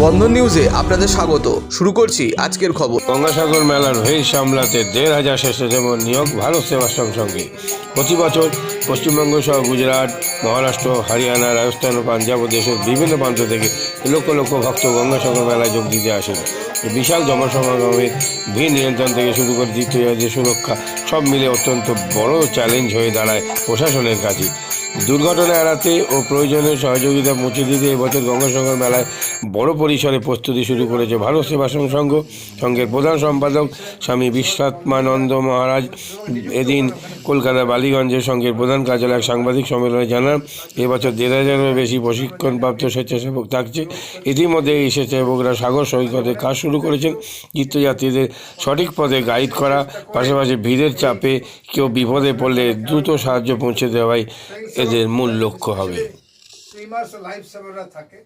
বন্ধন নিউজে আপনাদের স্বাগত। শুরু করছি আজকের খবর। গঙ্গাসাগর মেলার ভিড় সামলাতে 1,500 স্বেচ্ছাসেবক নিয়োগ ভারত সেবাশ্রম সঙ্গে। প্রতি বছর পশ্চিমবঙ্গ সহ গুজরাট, মহারাষ্ট্র, হরিয়ানা, রাজস্থান ও পাঞ্জাব ও দেশের বিভিন্ন প্রান্ত থেকে লক্ষ লক্ষ ভক্ত গঙ্গাসাগর মেলায় যোগ দিতে আসেন। বিশাল জনসমাগমের ভিড় নিয়ন্ত্রণ থেকে শুরু করে তীর্থযাত্রীদের সুরক্ষা সব মিলে অত্যন্ত বড় চ্যালেঞ্জ হয়ে দাঁড়ায় প্রশাসনের কাছে। দুর্ঘটনা এড়াতে ও প্রয়োজনীয় সহযোগিতা পৌঁছে দিতে এবছর গঙ্গাসাগর মেলায় বড় পরিসরে প্রস্তুতি শুরু করেছে ভারত সেবাশ্রম সংঘ। সংঘের প্রধান সম্পাদক স্বামী বিশ্বাত্মানন্দ মহারাজ এদিন কলকাতা বালিগঞ্জের সংঘের প্রধান কার্যালয়ে এক সাংবাদিক সম্মেলনে জানান, এবছর 1,500-এর বেশি প্রশিক্ষণপ্রাপ্ত স্বেচ্ছাসেবক থাকছে। ইতিমধ্যে এই স্বেচ্ছাসেবকরা সাগর সৈকতে কাজ শুরু করেছেন তীর্থযাত্রীদের সঠিক পথে গাইড করা, পাশাপাশি ভিড়ের চাপে কেউ বিপদে পড়লে দ্রুত সাহায্য পৌঁছে দেওয়াই এদের মূল লক্ষ্য হবে। সুইমার্স লাইফ সেভাররা থাকে,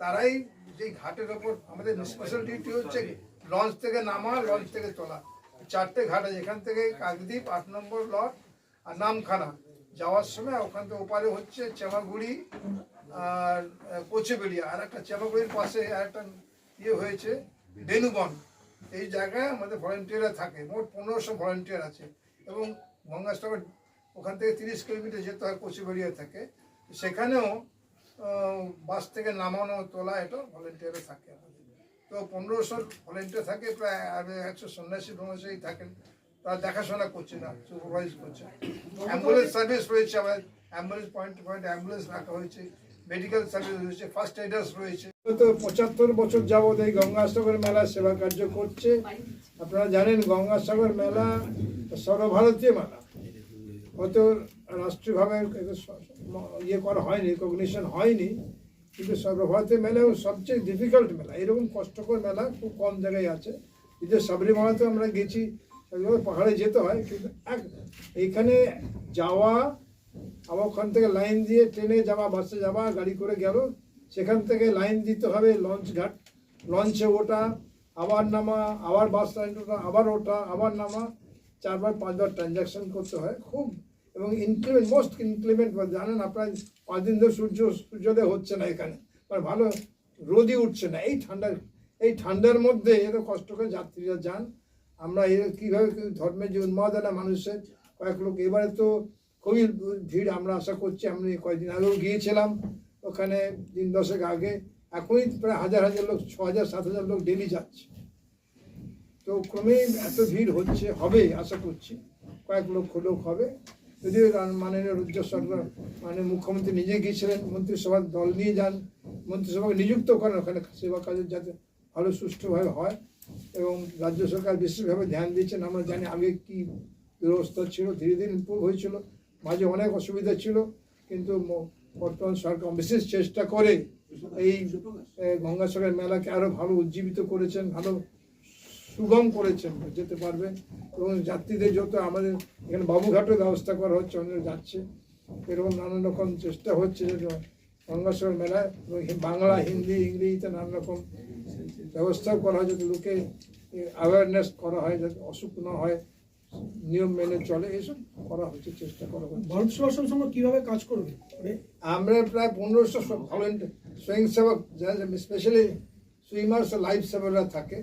তারাই যে ঘাটের ওপর আমাদের স্পেশাল ডিউটি হচ্ছে লঞ্চ থেকে নামা, লঞ্চ থেকে তোলা। 4টে ঘাট আছে, এখান থেকে কাকদ্বীপ 8 নম্বর লট আর নামখানা যাওয়ার সময় ওখান থেকে ওপারে হচ্ছে চেমাগুড়ি আর কোচেবেড়িয়া, আর একটা চেমাগুড়ির পাশে একটা হয়েছে বেনুবন। এই জায়গায় আমাদের ভলেন্টিয়াররা থাকে, মোট 1500 ভলেন্টিয়ার আছে। এবং গঙ্গাসাগর ওখান থেকে 30 কিলোমিটার যেতে হয় কোচেবেড়িয়া থেকে, সেখানেও বাস থেকে নামানো তোলা এটা ভলেন্টিয়ারে থাকে আমাদের। তো 1500 ভলেন্টিয়ার থাকে, প্রায় 100 সন্ন্যাসী থাকেন, তারা দেখাশোনা করছে না, সুপারভাইজ করছে। অ্যাম্বুলেন্স সার্ভিস রয়েছে, আমাদের ambulance point to point ambulance রাখা হয়েছে, মেডিকেল সার্ভিস রয়েছে, ফার্স্ট এডার্স রয়েছে। তো 75 বছর যাবৎ এই গঙ্গাসাগর মেলা সেবা কার্য করছে। আপনারা জানেন গঙ্গাসাগর মেলা সর্বভারতীয় মেলা, হয়তো রাষ্ট্রীয়ভাবে করা হয়নি, রিকগনিশন হয়নি, কিন্তু সর্বভারতীয় মেলাও সবচেয়ে ডিফিকাল্ট মেলা। এরকম কষ্টকর মেলা খুব কম জায়গায় আছে। যে সাবরিমালাতেও আমরা গেছি, পাহাড়ে যেতে হয়, কিন্তু এইখানে যাওয়া, আবার ওখান থেকে লাইন দিয়ে ট্রেনে যাওয়া, বাসে যাওয়া, গাড়ি করে গেল, সেখান থেকে লাইন দিতে হবে লঞ্চ ঘাট, লঞ্চে ওঠা, আবার নামা, আবার বাস লাইন ওঠা, আবার ওঠা, আবার নামা, 4বার 5বার ট্রানজ্যাকশন করতে হয় খুব। এবং ইনক্রিমেন্ট, মোস্ট ইনক্রিমেন্ট জানেন আপনার 5 দিন ধরে সূর্যোদয় হচ্ছে না এখানে, মানে ভালো রোদই উঠছে না। এই ঠান্ডার মধ্যে এত কষ্ট করে যাত্রীরা যান। আমরা কীভাবে ধর্মের যে উন্মাদনা মানুষের, কয়েক লোক এবারে তো খুবই ভিড় আমরা আশা করছি। আমি কয়েকদিন আগেও গিয়েছিলাম ওখানে, দিন 10 আগে, এখনই প্রায় 1000 লোক, 6000-7000 লোক ডেলি যাচ্ছে। তো ক্রমেই এত ভিড় হচ্ছে, হবে আশা করছি, কয়েক লক্ষ লোক হবে। যদিও মাননীয় রাজ্য সরকার, মাননীয় মুখ্যমন্ত্রী নিজে গিয়েছিলেন, মন্ত্রিসভার দল নিয়ে যান, মন্ত্রিসভাকে নিযুক্ত করেন ওখানে সেবা কাজের যাতে ভালো সুষ্ঠুভাবে হয়। এবং রাজ্য সরকার বিশেষভাবে ধ্যান দিচ্ছেন। আমরা জানি আগে কী দুরবস্থা ছিল, ধীরে ধীরে ইমপ্রুভ হয়েছিল, মাঝে অনেক অসুবিধা ছিল, কিন্তু বর্তমান সরকার বিশেষ চেষ্টা করে এই গঙ্গাসাগর মেলাকে আরও ভালো উজ্জীবিত করেছেন, ভালো সুগম করেছেন, যেতে পারবে। এবং যাত্রীদের যত আমাদের এখানে বাবুঘাটের ব্যবস্থা করা হচ্ছে, অনেক যাচ্ছে, এরকম নানান রকম চেষ্টা হচ্ছে যে গঙ্গাসাগর মেলায় বাংলা, হিন্দি, ইংরেজিতে নানান রকম ব্যবস্থাও করা হয়, যাতে লোকে অ্যাওয়ারনেস করা হয়, যাতে অসুখ না হয়, নিয়ম মেনে চলে, এসব করা হচ্ছে, চেষ্টা করা হচ্ছে। ভারত সেবাশ্রম সংঘ কীভাবে কাজ করবে? আমরা প্রায় 1500 ভলেন্টিয়ার স্বয়ংসেবক, যারা স্পেশালি সুইমার্স লাইফ সেভাররা থাকে,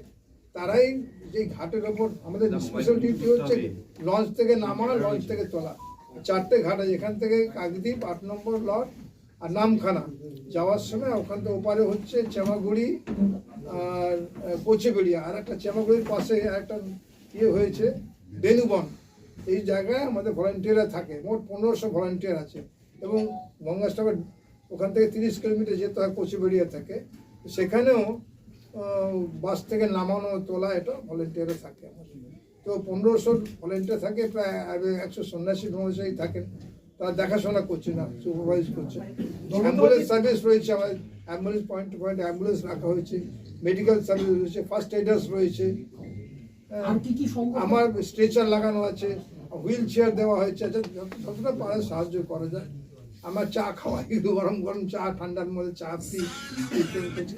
তারাই যে ঘাটের ওপর আমাদের স্পেশাল ডিউটি হচ্ছে লঞ্চ থেকে নামা, লঞ্চ থেকে তোলা। 4টে ঘাট আছে, এখান থেকে কাকদ্বীপ 8 নম্বর লট আর নামখানা যাওয়ার সময় ওখান থেকে ওপারে হচ্ছে চেমাগুড়ি আর কোচেবেড়িয়া, আর একটা চেমাগুড়ির পাশে একটা হয়েছে বেনুবন। এই জায়গায় আমাদের ভলেন্টিয়াররা থাকে, মোট 1500 ভলেন্টিয়ার আছে। এবং গঙ্গাসাগর ওখান থেকে 30 কিলোমিটার যেতে হয় কোচেবেড়িয়া থেকে, সেখানেও বাস থেকে নামানো তোলা এটা ভলেন্টিয়ারে থাকে আমাদের। তো 1500 ভলেন্টিয়ার থাকে, প্রায় 100 সন্ন্যাসী থাকেন, তারা দেখাশোনা করছে না, সুপারভাইজ করছে। অ্যাম্বুলেন্স সার্ভিস রয়েছে, আমাদের ambulance point to point ambulance রাখা হয়েছে, মেডিকেল সার্ভিস রয়েছে, ফার্স্ট এডার্স রয়েছে, আমার স্ট্রেচার লাগানো আছে, হুইল চেয়ার দেওয়া হয়েছে, যতটা পারে সাহায্য করা যায়। আমার চা খাওয়াই, গরম গরম চা, ঠান্ডার মধ্যে চা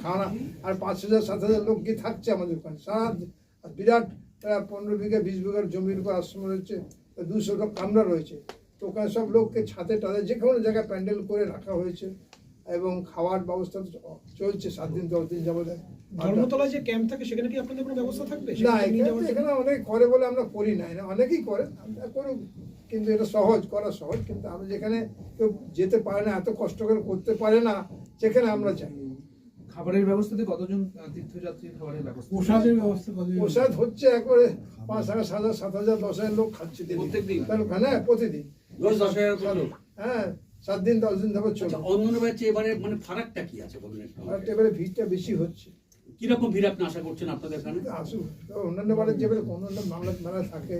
খাওয়া, আর 5000-7000 লোক গিয়ে থাকছে আমাদের ওখানে। সারা বিরাট 15 বিঘা 20 বিঘার জমির উপর আশ্রম রয়েছে, 200 কামরা রয়েছে। তো ওখানে সব লোককে ছাদে টাদে যে কোনো জায়গায় প্যান্ডেল করে রাখা হয়েছে। এবং খাওয়ার ব্যবস্থা তো চলছে 7 দিন 10 দিন যাবত। ধর্মতলায় যে ক্যাম্প থাকে সেখানে কি আপনাদের কোনো ব্যবস্থা থাকবে না, সেখানে নিয়ে যাওয়ার জন্য? এখানে অনেক করে বলে আমরা করি না, এটা অনেকেই করে, আমরা করুক, কিন্তু এটা করা সহজ, কিন্তু আমরা যেখানে কেউ যেতে পারে না, এত কষ্ট করে করতে পারে না, সেখানে আমরা চাই। খাবারের ব্যবস্থাতে কতজন তীর্থযাত্রীর খাবারের ব্যবস্থা? পোশাকের ব্যবস্থা কতজন? প্রসাদ হচ্ছে একবারে 5,000 7,000 7,000 10,000 লোক খাচ্ছে প্রত্যেকদিন? হ্যাঁ, প্রতিদিন। রোজ 10,000 করে লোক? হ্যাঁ, 7 দিন 10 দিন ধরে চলছে। আচ্ছা, অন্যান্য ব্যাচে এবারে মানে ফারাকটা কি আছে বলুন একটু? আর এবারে ভিড়টা বেশি হচ্ছে। কিরকম ভিড় আপনি আশা করছেন আপনাদের এখানে? আসুক, অন্যান্য বারের যেবারে অন্যান্য মেলা থাকে,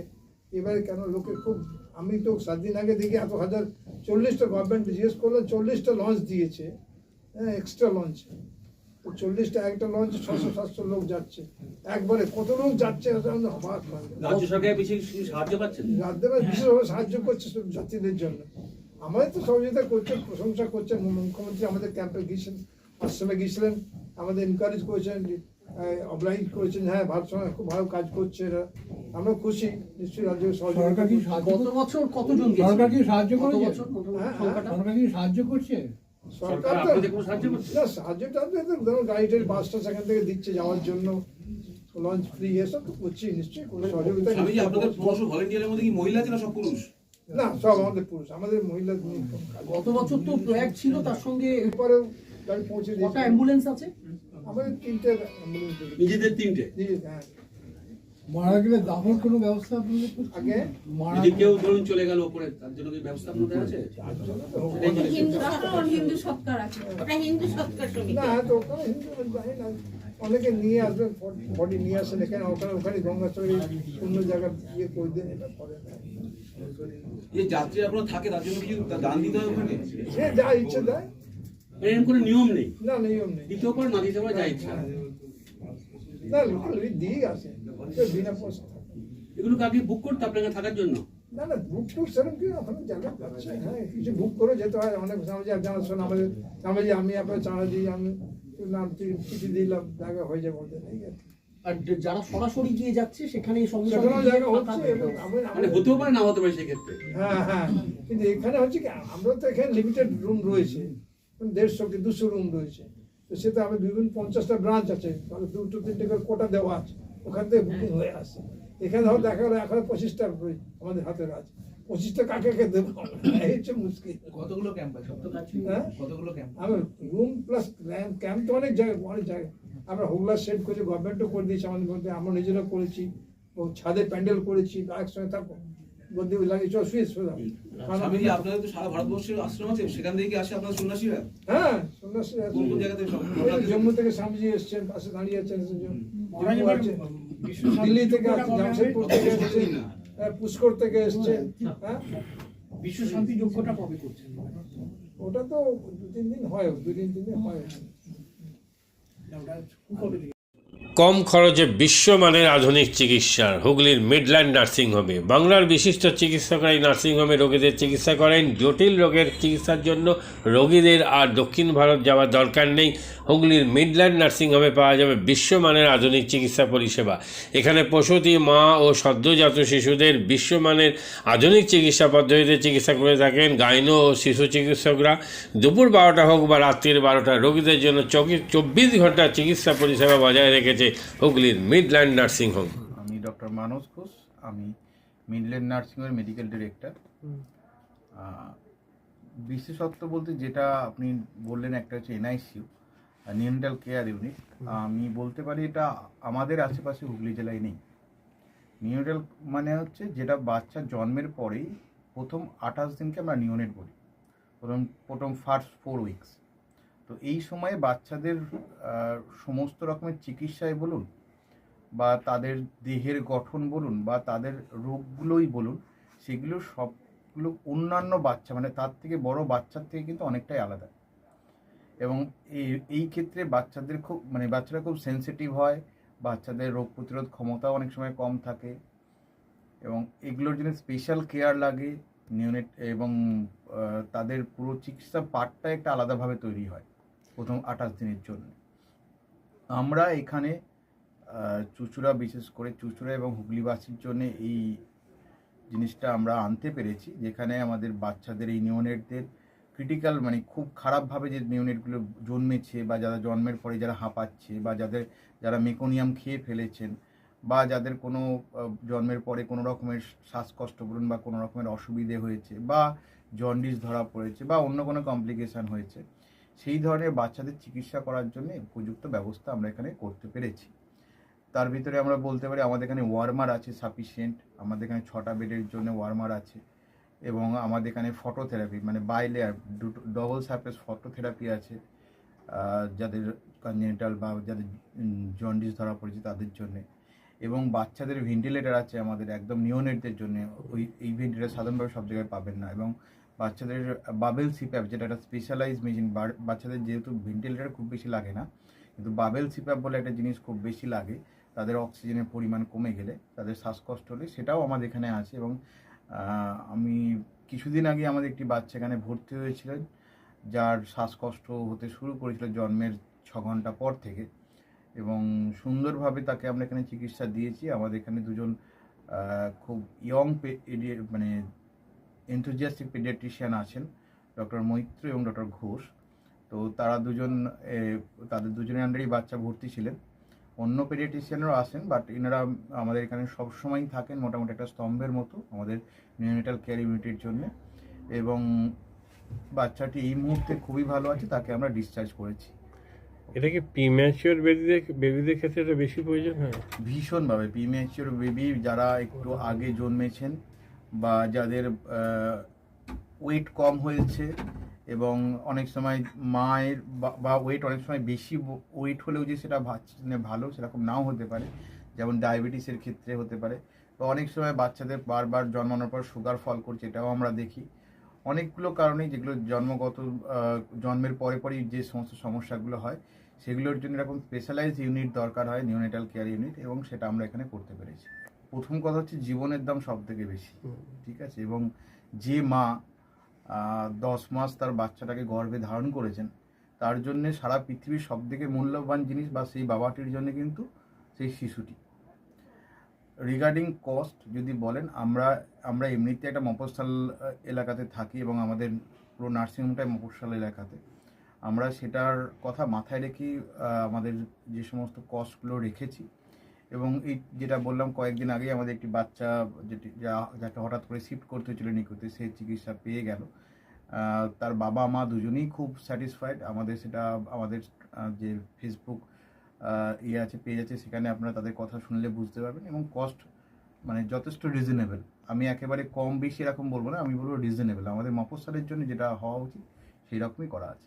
এবারে কেন লোকে খুব, আমি তো 7 দিন আগে দেখি এত হাজার 40টা গভর্নমেন্ট জিজ্ঞেস করলো, 40টা লঞ্চ দিয়েছে, হ্যাঁ, এক্সট্রা লঞ্চ। তো 40টা একটা লঞ্চে 600-700 লোক যাচ্ছে একবারে, কত লোক যাচ্ছে এটা আমরা অবাক হয়। রাজ্য সরকার বেশি সাহায্য পাচ্ছেন? রাজ্যের বিশেষভাবে সাহায্য করছে সব যাত্রীদের জন্য, আমাদের তো সহযোগিতা করছে, প্রশংসা করছেন। মুখ্যমন্ত্রী আমাদের ক্যাম্পে গিয়েছেন, আশ্রমে গিয়েছিলেন, আমাদের এনকারেজ করেছেন, অবলাইজ করেছেন, হ্যাঁ ভারত সরকার খুব ভালো কাজ করছে এরা, আমরা খুশি। নিশ্চয়ই রাজ্য সহযোগিতা করছে। গত বছর কতজন গেছে? সরকার কি সাহায্য গত করেছে? বছর হ্যাঁ, সংখ্যাটা? সরকার কি সাহায্য করছে? সরকার সরকার আপনাদের কোনো সাহায্য করছে? না, সাহায্যটা তো ধরুন গাড়িটার বাসটা সেখান থেকে দিচ্ছে যাওয়ার জন্য, লঞ্চ ফ্রি, এসব তো করছি, নিশ্চয়ই কোনো সহযোগিতা। স্বামীজি, আপনাদের 1500 ভলেন্টিয়ারের মধ্যে কি মহিলা আছে না সব পুরুষ? না, সব আমাদের পুরুষ, আমাদের মহিলা নেই কোনো কাজ। গত বছর তো প্রয়াগ ছিল, তার সঙ্গে এরপরেও গাড়ি পৌঁছে কটা দিয়েছে। অ্যাম্বুলেন্স আছে? আমাদের 3টে অ্যাম্বুলেন্স দিয়েছে। নিজেদের 3টে? হ্যাঁ, মারা গেলে দাফন কোনো ব্যবস্থা আপনাদের করছে? আগে মারা যদি কেউ ধরুন চলে গেল ওপরে, তার জন্য কি ব্যবস্থা আপনাদের আছে? হিন্দু সৎকার, হিন্দু সৎকার আছে, ওটা হিন্দু সৎকার সমিতি। না, তো ওখানে হিন্দু জানি না, অনেকে নিয়ে আসবেন, বডি নিয়ে আসেন এখানে, ওখানে গঙ্গাচড়ি অন্য জায়গায় ইয়ে করে দেন, এটা করে না। এই যাত্রী আপনারা থাকে তার জন্য কিছু দান দিতে হয় ওখানে? সে যা ইচ্ছে দেয়, এরকম কোনো নিয়ম নেই? না নিয়ম নেই। দিতেও পারে, না দিতে পারে, যা ইচ্ছা। না, লোকাল দিয়ে আসে, কেউ বিনা পয়সা থাকে। এগুলো কাকে বুক করতে আপনাকে থাকার জন্য? না না, বুক টুক সেরকম কি ওখানে জায়গা পাচ্ছে, হ্যাঁ, কিছু বুক করে যেতে হয়। অনেক সময় জানাশোনা আমাদের, আমি আপনার চাঁদা দিই, আমি নাম চিঠি দিলাম, জায়গা হয়ে যাবে ওদের, এই আর কি। আর যারা সরাসরি গিয়ে যাচ্ছে সেখানে সঙ্গে সেখানেও সঙ্গে জায়গা ফাঁকা হচ্ছে, থাকে। এবং মানে হতেও পারে, না হতে পারে সেক্ষেত্রে। হ্যাঁ হ্যাঁ, কিন্তু এখানে হচ্ছে কি, আমরা তো এখানে লিমিটেড রুম রয়েছে, 150 কি 200 রুম রয়েছে, তো সেটা আমি বিভিন্ন 50টা ব্রাঞ্চ আছে, তাহলে 2-3টে করে কোটা দেওয়া আছে, ওখান থেকে বুকিং হয়ে আসে। এখানে ধর দেখা গেলো এখন 25টা আমাদের হাতের আছে, 25টা কাকে দেবো, এই হচ্ছে মুশকিল। কতগুলো ক্যাম্প আছে? হ্যাঁ, কতগুলো ক্যাম্প? আমরা রুম প্লাস ক্যাম্প তো অনেক জায়গায়, আমরা হোগলা সেট করেছি, গভর্নমেন্টও করে দিয়েছি আমাদের মধ্যে, আমরা নিজেরাও করেছি, ও ছাদে প্যান্ডেল করেছি, একসঙ্গে থাকো গদি লাগিয়েছি, শুয়ে স্বামীজি, আপনাদের তো সারা ভারতবর্ষের আশ্রম আছে, সেখান থেকে কি আসে আপনার সন্ন্যাসীরা? হ্যাঁ, সন্ন্যাসী আছে। কোন কোন জায়গা থেকে সব? এই জম্মু থেকে স্বামীজি এসছেন, পাশে দাঁড়িয়ে আছেন, জম্মু আছে। বিশ্ব দিল্লি থেকে আছে, জামশেদপুর থেকে এসছে, পুষ্কর থেকে এসছে। হ্যাঁ, বিশ্ব শান্তি যজ্ঞটা কবে করছেন? ওটা তো 2-3 দিন হয়, 2-3 দিনে হয়। কম খরচে বিশ্বমানের আধুনিক চিকিৎসার হুগলির মিডল্যান্ড নার্সিংহোমে বাংলার বিশিষ্ট চিকিৎসকরা এই নার্সিংহোমে রোগীদের চিকিৎসা করেন। জটিল রোগের চিকিৎসার জন্য রোগীদের আর দক্ষিণ ভারত যাওয়ার দরকার নেই। হুগলির মিডল্যান্ড নার্সিংহোমে পাওয়া যাবে বিশ্বমানের আধুনিক চিকিৎসা পরিষেবা। এখানে প্রসূতি মা ও সদ্যজাত শিশুদের বিশ্বমানের আধুনিক চিকিৎসা পদ্ধতিতে চিকিৎসা করে থাকেন গাইনো ও শিশু চিকিৎসকরা। দুপুর 12টা হোক বা রাত্রির 12টা, রোগীদের জন্য 24 ঘন্টা চিকিৎসা পরিষেবা বজায় রেখেছে হুগলির মিডল্যান্ড নার্সিংহোম। আমি ডক্টর মানস ঘোষ, আমি মিডল্যান্ড নার্সিংহোমের মেডিকেল ডিরেক্টর। বিশেষত্ব বলতে যেটা আপনি বললেন, একটা হচ্ছে এনআইসিইউ, নিউনেটাল কেয়ার ইউনিট। আমি বলতে পারি এটা আমাদের আশেপাশে হুগলি জেলায় নেই। নিউনেটাল মানে হচ্ছে যেটা বাচ্চা জন্মের পরেই প্রথম 28 দিনকে আমরা নিউনেট বলি, প্রথম ফার্স্ট 4 উইকস। তো এই সময়ে বাচ্চাদের সমস্ত রকমের চিকিৎসায় বলুন, বা তাদের দেহের গঠন বলুন, বা তাদের রোগগুলোই বলুন, সেগুলো সবগুলো অন্যান্য বাচ্চা মানে তার থেকে বড় বাচ্চার থেকে কিন্তু অনেকটাই আলাদা। এবং এই ক্ষেত্রে বাচ্চারা খুব সেনসিটিভ হয়, বাচ্চাদের রোগ প্রতিরোধ ক্ষমতাও অনেক সময় কম থাকে, এবং এগুলোর জন্য স্পেশাল কেয়ার লাগে নিউনেট, এবং তাদের পুরো চিকিৎসা পার্টটা একটা আলাদাভাবে তৈরি হয় প্রথম 28 দিনের জন্য। আমরা এখানে চুঁচুড়া, বিশেষ করে চুঁচুড়া এবং হুগলিবাসীর জন্য এই জিনিসটা আমরা আনতে পেরেছি, যেখানে আমাদের বাচ্চাদের এই নিউনেটদের ক্রিটিক্যাল মানে খুব খারাপভাবে যে নিউনেটগুলো জন্মেছে বা যারা জন্মের পরে যারা হাঁপাচ্ছে বা যারা মেকোনিয়াম খেয়ে ফেলেছেন বা যাদের কোনো জন্মের পরে কোনো রকমের শ্বাসকষ্ট বলুন বা কোনো রকমের অসুবিধে হয়েছে বা জন্ডিস ধরা পড়েছে বা অন্য কোনো কমপ্লিকেশান হয়েছে, সেই ধরনের বাচ্চাদের চিকিৎসা করার জন্য উপযুক্ত ব্যবস্থা আমরা এখানে করতে পেরেছি। তার ভিতরে আমরা বলতে পারি আমাদের এখানে ওয়ার্মার আছে সাফিসিয়েন্ট, আমাদের এখানে 6টা বেডের জন্য ওয়ার্মার আছে এবং আমাদের এখানে ফটোথেরাপি মানে বাইলেয়ার ডবল সারফেস ফটোথেরাপি আছে যাদের কনজেনিটাল বা যাদের জন্ডিস ধরা পড়েছে তাদের জন্যে, এবং বাচ্চাদের ভেন্টিলেটার আছে আমাদের একদম নিওনেটদের জন্য। এই ভেন্টিলেটার সাধারণভাবে সব জায়গায় পাবেন না, এবং বাচ্চাদের বাবেল সিপ্যাপ যেটা একটা স্পেশালাইজ মেশিন, বাচ্চাদের যেহেতু ভেন্টিলেটার খুব বেশি লাগে না কিন্তু বাবেল সিপ্যাপ বলে একটা জিনিস খুব বেশি লাগে, তাদের অক্সিজেনের পরিমাণ কমে গেলে তাদের শ্বাসকষ্ট হলে সেটাও আমাদের এখানে আছে। এবং আমি কিছুদিন আগে আমাদের একটি বাচ্চা এখানে ভর্তি হয়েছিলেন যার শ্বাসকষ্ট হতে শুরু করেছিল জন্মের 6 ঘন্টা পর থেকে, এবং সুন্দরভাবে তাকে আমরা এখানে চিকিৎসা দিয়েছি। আমাদের এখানে দুজন খুব ইয়ং মানে এনথুজিয়াস্টিক পেডিয়াট্রিশিয়ান আছেন, ডক্টর মৈত্র এবং ডক্টর ঘোষ। তো তারা তাদের দুজনের আন্ডারেই বাচ্চা ভর্তি ছিলেন। অন্য পেডিয়াট্রিশিয়ানরাও আসেন, বাট এনারা আমাদের এখানে সবসময়ই থাকেন মোটামুটি একটা স্তম্ভের মতো আমাদের নিওনেটাল কেয়ার ইউনিটের জন্য। এবং বাচ্চাটি এই মুহূর্তে খুবই ভালো আছে, তাকে আমরা ডিসচার্জ করেছি। এটা কি প্রিম্যাচিওর বেবিদের ক্ষেত্রে এটা বেশি প্রয়োজন হয়? ভীষণভাবে প্রিম্যাচিওর বেবি যারা একটু আগে জন্মেছেন বা যাদের ওয়েট কম হয়েছে, এবং অনেক সময় মায়ের বা ওয়েট অনেক সময় বেশি ওয়েট হলেও যে সেটা ভালো সেরকম নাও হতে পারে, যেমন ডায়াবেটিসের ক্ষেত্রে হতে পারে, বা অনেক সময় বাচ্চাদের বারবার জন্মানোর পর সুগার ফল করছে, এটাও আমরা দেখি। অনেকগুলো কারণেই যেগুলো জন্মের পরেই যে সমস্ত সমস্যাগুলো হয় সেগুলোর জন্য এরকম স্পেশালাইজড ইউনিট দরকার হয়, নিওনেটাল কেয়ার ইউনিট, এবং সেটা আমরা এখানে করতে পেরেছি। প্রথম কথা হচ্ছে জীবনের দাম সব থেকে বেশি, ঠিক আছে, এবং যে মা 10 মাস তার বাচ্চাটাকে গর্ভে ধারণ করেছেন তার জন্য সারা পৃথিবীর সব থেকে মূল্যবান জিনিস বা সেই বাবাটির জন্য কিন্তু সেই শিশুটি। রিগার্ডিং কস্ট যদি বলেন, আমরা এমনিতে একটা মফস্বল এলাকাতে থাকি এবং আমাদের পুরো নার্সিংহোমটাই মফস্বল এলাকাতে। আমরা সেটার কথা মাথায় রেখেই আমাদের যে সমস্ত কস্টগুলো রেখেছি। এবং এই যেটা বললাম কয়েকদিন আগেই আমাদের একটি বাচ্চা যাকে হঠাৎ করে শিফট করতে হয়েছিল নিকুতে, সে চিকিৎসা পেয়ে গেল। তার বাবা মা দুজনেই খুব স্যাটিসফাইড। আমাদের যে ফেসবুক পেজ আছে সেখানে আপনারা তাদের কথা শুনলে বুঝতে পারবেন, এবং কস্ট মানে যথেষ্ট রিজনেবল। আমি একেবারে কম বেশি এরকম বলবো না, আমি বলবো রিজনেবল। আমাদের মফস্বলের জন্য যেটা হওয়া উচিত সেই রকমই করা আছে।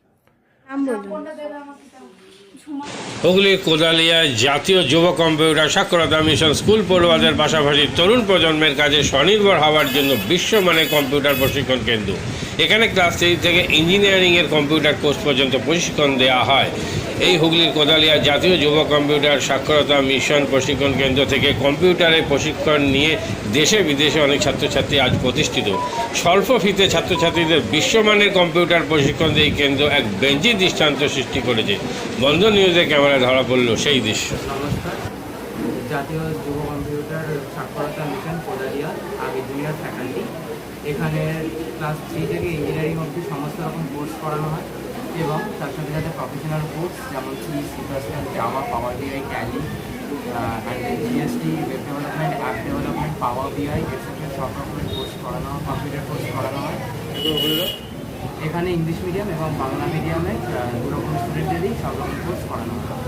হুগলির কোদালিয়া জাতীয় যুব কম্পিউটার সাক্ষরতা মিশন স্কুল পড়ুয়াদের পাশাপাশি তরুণ প্রজন্মের কাজে স্বনির্ভর হওয়ার জন্য বিশ্বমানের কম্পিউটার প্রশিক্ষণ কেন্দ্র। এখানে ক্লাস 3 থেকে ইঞ্জিনিয়ারিংয়ের কম্পিউটার কোর্স পর্যন্ত প্রশিক্ষণ দেওয়া হয়। এই হুগলির কোদালিয়া জাতীয় যুব কম্পিউটার সাক্ষরতা মিশন প্রশিক্ষণ কেন্দ্র থেকে কম্পিউটারের প্রশিক্ষণ নিয়ে দেশে বিদেশে অনেক ছাত্রছাত্রী আজ প্রতিষ্ঠিত। স্বল্প ফিতে ছাত্রছাত্রীদের বিশ্বমানের কম্পিউটার প্রশিক্ষণ দিয়ে এই কেন্দ্র এক বেঞ্জি দৃষ্টান্ত সৃষ্টি করেছে। বন্ধন নিউজে ক্যামেরায় ধরা পড়ল সেই দৃশ্য। নমস্কার, জাতীয় যুব কম্পিউটার সাক্ষরতা মিশন কোদালিয়া আগে জুনিয়র ফ্যাকাল্টি। এখানে ক্লাস 3 থেকে ইঞ্জিনিয়ারিং অবধি সমস্ত রকম কোর্স করানো হয়, এবং তার সাথে সাথে প্রফেশনাল কোর্স যেমন C++, Java, power BI, Tally, GST, web development, app development, power BI etcetera সব রকমের কোর্স করানো হয়, কম্পিউটার কোর্স করানো হয়। এখানে ইংলিশ মিডিয়াম এবং বাংলা মিডিয়ামে দুরকম স্টুডেন্টেরই সব রকম কোর্স করানো হয়।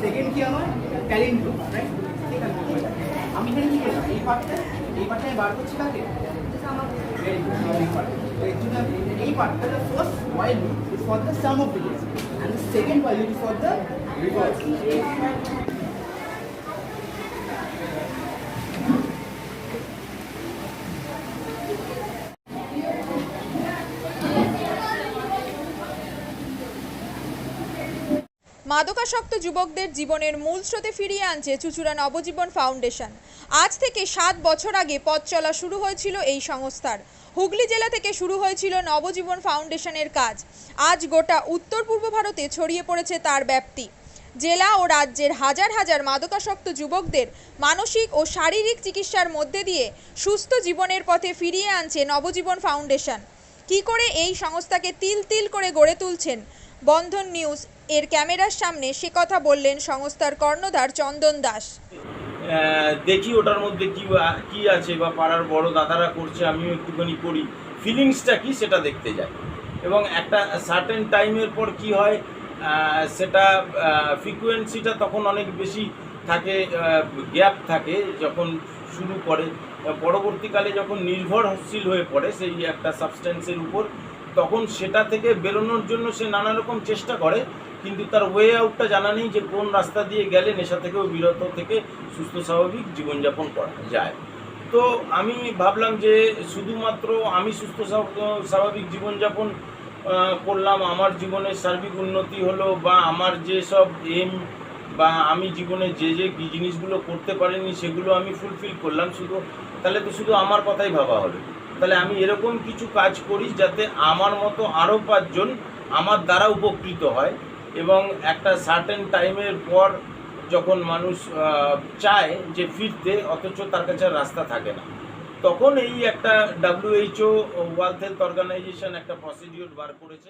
সেকেন্ড কি আমার ট্যালেন্ট গ্রুপ, রাইট? আমি এখানে কি করলাম, এই পার্টটা আমি বার করছি কাকে, এই পার্টটা first while loop is for the sum of digits and the second while loop is for the reverse. মাদকাসক্ত যুবকদের জীবনের মূল স্রোতে ফিরিয়ে আনছে চুঁচুড়া নবজীবন ফাউন্ডেশন। আজ থেকে 7 বছর আগে পথ চলা শুরু হয়েছিল এই সংস্থার। হুগলি জেলা থেকে শুরু হয়েছিল নবজীবন ফাউন্ডেশনের কাজ। আজ গোটা উত্তর পূর্ব ভারতে ছড়িয়ে পড়েছে তার ব্যাপ্তি। জেলা ও রাজ্যের হাজার হাজার মাদকাসক্ত যুবকদের মানসিক ও শারীরিক চিকিৎসার মধ্যে দিয়ে সুস্থ জীবনের পথে ফিরিয়ে আনছে নবজীবন ফাউন্ডেশন। কী করে এই সংস্থাকে তিল তিল করে গড়ে তুলছেন বন্ধন নিউজ এর ক্যামেরার সামনে, সে কথা বললেন সংস্থার কর্ণধার চন্দন দাস। দেখি ওটার মধ্যে কি আছে বা পাড়ার বড় দাদারা করছে, আমিও একটুখানি করি, ফিলিংসটা কি সেটা দেখতে যাই। এবং একটা সার্টেন টাইমের পর কি হয়, সেটা ফ্রিকোয়েন্সিটা তখন অনেক বেশি থাকে, গ্যাপ থাকে যখন শুরু করে, পরবর্তীকালে যখন নির্ভরশীল হয়ে পড়ে সেই একটা সাবস্টেন্সের উপর, তখন সেটা থেকে বেরোনোর জন্য সে নানা রকম চেষ্টা করে, কিন্তু তার ওয়ে আউটটা জানা নেই যে কোন রাস্তা দিয়ে গেলে নেশা থেকেও বিরত থেকে সুস্থ স্বাভাবিক জীবনযাপন করা যায়। তো আমি ভাবলাম যে শুধুমাত্র আমি সুস্থ স্বাভাবিক জীবনযাপন করলাম, আমার জীবনের সার্বিক উন্নতি হলো, বা আমার যেসব এম বা আমি জীবনে যে জিনিসগুলো করতে পারিনি সেগুলো আমি ফুলফিল করলাম, তাহলে তো শুধু আমার কথাই ভাবা হবে। তাহলে আমি এরকম কিছু কাজ করি যাতে আমার মতো আরও 5 জন আমার দ্বারা উপকৃত হয়, এবং একটা সার্টেন টাইমের পর যখন মানুষ চায় যে ফিরতে, অথচ তার কাছে রাস্তা থাকে না, তখন এই একটা WHO ওয়ার্ল্ড হেলথ অর্গানাইজেশন একটা প্রসিডিওর বার করেছে।